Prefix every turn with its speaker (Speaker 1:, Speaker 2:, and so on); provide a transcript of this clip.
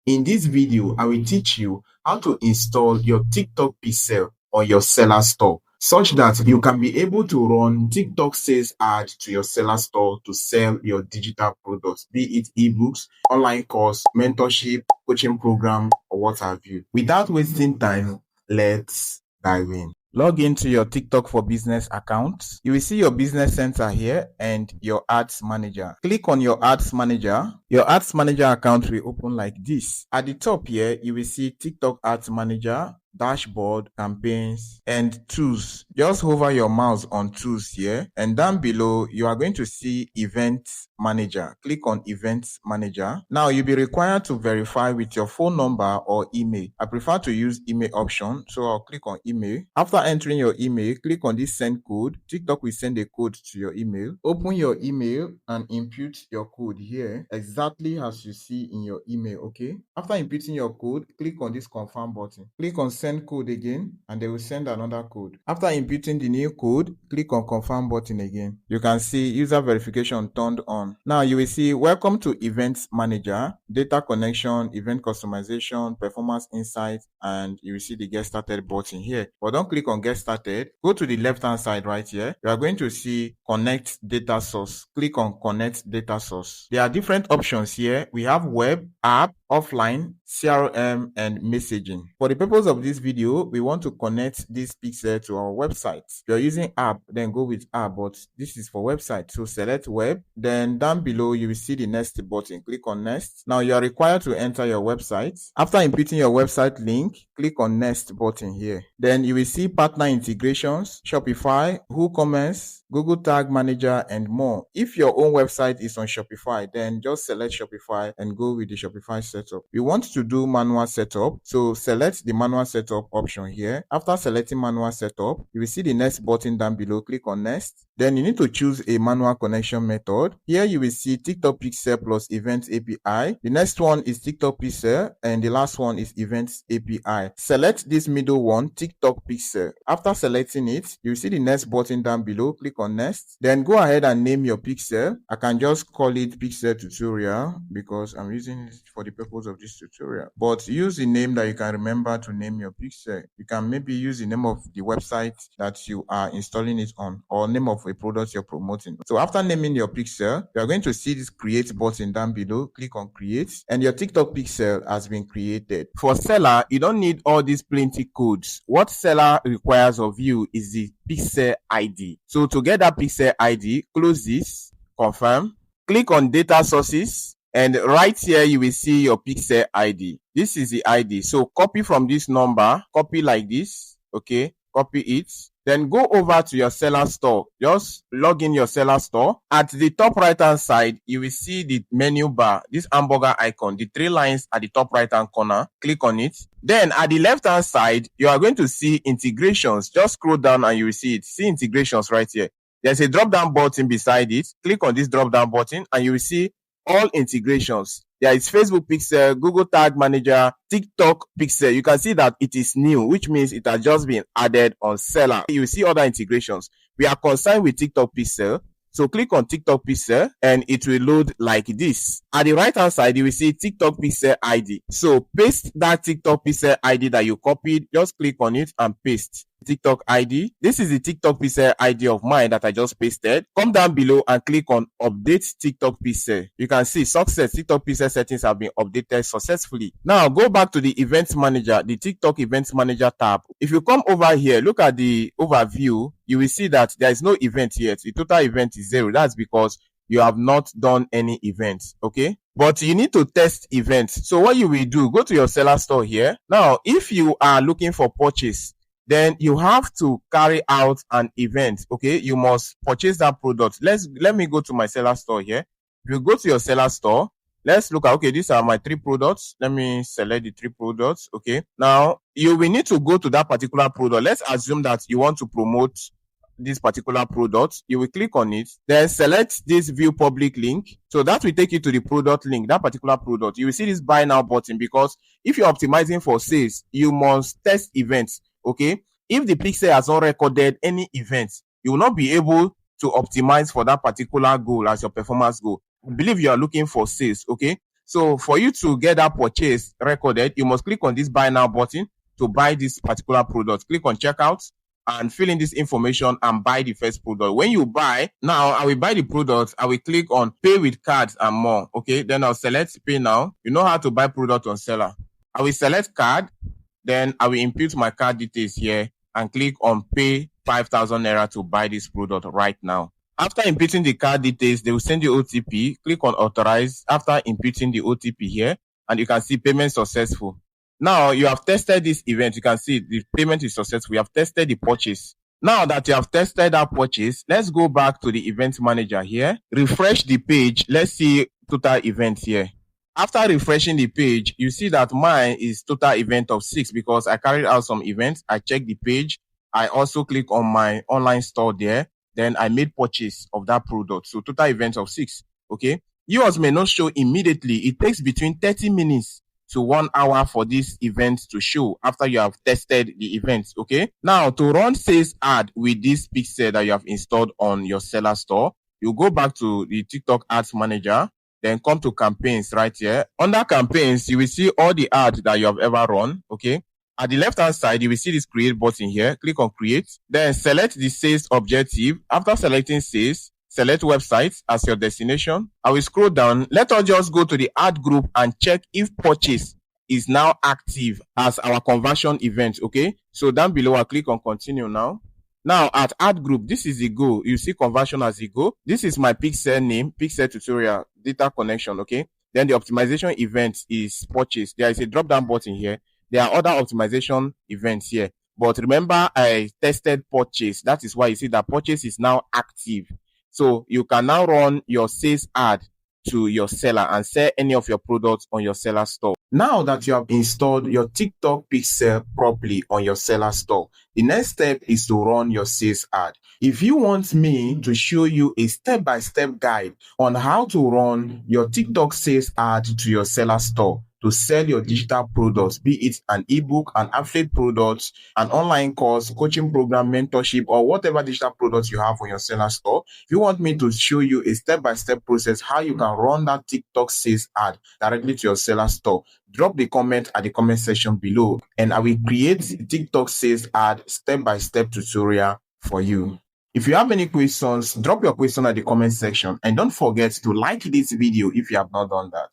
Speaker 1: In this video, I will teach you how to install your TikTok pixel on your Selar store such that you can be able to run TikTok sales ads to your Selar store to sell your digital products, be it ebooks, online course, mentorship, coaching program, or what have you. Without wasting time, let's dive in. Log into your TikTok for Business account. You will see your business center here and your ads manager. Click on your ads manager. Your ads manager account will open like this. At the top here, you will see TikTok ads manager, dashboard, campaigns, and tools. Just hover your mouse on tools here, and down below you are going to see events manager. Click on events manager. Now you'll be required to verify with your phone number or email. I prefer to use email option, so I'll click on email. After entering your email, click on this send code. TikTok will send a code to your email. Open your email and input your code here exactly as you see in your email. Okay, after inputting your code, click on this confirm button. Click on send code again, and they will send another code. After inputting the new code, click on confirm button again. You can see user verification turned on. Now you will see welcome to events manager, data connection, event customization, performance insights, and you will see the get started button here. But don't click on get started. Go to the left hand side right here. You are going to see connect data source. Click on connect data source. There are different options here. We have web, app, offline, CRM, and messaging. For the purpose of this video, we want to connect this pixel to our website. If you're using app, then go with app, but this is for website. So select web. Then down below, you will see the next button. Click on next. Now you are required to enter your website. After inputting your website link, click on next button here. Then you will see partner integrations, Shopify, WooCommerce, Google Tag Manager, and more. If your own website is on Shopify, then just select Shopify and go with the Shopify setup. We want to do manual setup, so select the manual setup option here. After selecting manual setup, you will see the next button down below. Click on next. Then you need to choose a manual connection method. Here you will see TikTok pixel plus Events API. The next one is TikTok pixel, and the last one is Events API. Select this middle one, TikTok pixel. After selecting it, you will see the next button down below. Click on next. Then go ahead and name your pixel. I can just call it pixel tutorial because I'm using it for the purpose of this tutorial. But use the name that you can remember to name your pixel. You can maybe use the name of the website that you are installing it on, or name of a product you're promoting. So after naming your pixel, you are going to see this create button down below. Click on create, and your TikTok pixel has been created. For Selar, you don't need all these plenty codes. What Selar requires of you is the pixel ID. So to get that pixel ID, close this, confirm, click on data sources, and right here you will see your pixel ID. This is the ID. So copy from this number, copy like this, okay, copy it. Then go over to your Selar store. Just log in your Selar store. At the top right hand side, you will see the menu bar, this hamburger icon, the three lines at the top right hand corner. Click on it. Then at the left hand side, you are going to see integrations. Just scroll down and you will see it. See integrations right here. There's a drop down button beside it. Click on this drop down button and you will see all integrations. There is Facebook Pixel, Google Tag Manager, TikTok Pixel. You can see that it is new, which means it has just been added on Selar. You will see other integrations. We are concerned with TikTok Pixel. So click on TikTok Pixel and it will load like this. At the right hand side, you will see TikTok Pixel ID. So paste that TikTok Pixel ID that you copied. Just click on it and paste. TikTok ID. This is the TikTok pixel ID of mine that I just pasted. Come down below and click on update TikTok pixel. You can see success. TikTok pixel settings have been updated successfully. Now go back to the events manager, the TikTok events manager tab. If you come over here, look at the overview, you will see that there is no event yet. The total event is 0. That's because you have not done any events. Okay, but you need to test events. So what you will do, go to your Selar store here. Now if you are looking for purchase, then you have to carry out an event. Okay, you must purchase that product. Let me go to my Selar store here. If you go to your Selar store, let's look at, okay, these are my 3 products. Let me select the 3 products. Okay, now you will need to go to that particular product. Let's assume that you want to promote this particular product. You will click on it, then select this view public link. So that will take you to the product link, that particular product. You will see this buy now button, because if you're optimizing for sales, you must test events. Okay, if the pixel has not recorded any events, you will not be able to optimize for that particular goal as your performance goal. I believe you are looking for sales. Okay,
Speaker 2: So for you to get that purchase recorded, you must click on this buy now button to buy this particular product. Click on checkout and fill in this information and buy the first product. When you buy, now I will buy the product. I will click on pay with cards and more. Okay, then I'll select pay now. You know how to buy product on Selar. I will select card. Then I will input my card details here and click on pay 5,000 naira to buy this product right now. After inputting the card details, they will send you OTP. Click on authorize after inputting the OTP here, and you can see payment successful. Now you have tested this event. You can see the payment is successful. You have tested the purchase. Now that you have tested that purchase, let's go back to the event manager here. Refresh the page. Let's see total event here. After refreshing the page, you see that mine is total event of 6 because I carried out some events. I checked the page. I also click on my online store there. Then I made purchase of that product. So total event of 6. Okay. Yours may not show immediately. It takes between 30 minutes to 1 hour for this event to show after you have tested the event. Okay. Now to run sales ad with this pixel that you have installed on your Selar store, you go back to the TikTok ads manager. Then come to campaigns right here. Under campaigns, you will see all the ads that you have ever run. Okay. At the left-hand side, you will see this create button here. Click on create. Then select the sales objective. After selecting sales, select websites as your destination. I will scroll down. Let us just go to the ad group and check if purchase is now active as our conversion event. Okay. So down below, I'll click on continue now. Now at ad group, this is the go. You see conversion as the go. This is my pixel name, pixel tutorial, data connection. Okay. Then the optimization event is purchase. There is a drop down button here. There are other optimization events here. But remember, I tested purchase. That is why you see that purchase is now active. So you can now run your sales ad to your seller and sell any of your products on your Selar store.
Speaker 1: Now that you have installed your TikTok pixel properly on your Selar store, the next step is to run your sales ad. If you want me to show you a step-by-step guide on how to run your TikTok sales ad to your Selar store to sell your digital products, be it an ebook, an affiliate product, an online course, coaching program, mentorship, or whatever digital products you have on your Selar store, if you want me to show you a step-by-step process how you can run that TikTok sales ad directly to your Selar store, drop the comment at the comment section below, and I will create a TikTok sales ad step-by-step tutorial for you. If you have any questions, drop your question at the comment section, and don't forget to like this video if you have not done that.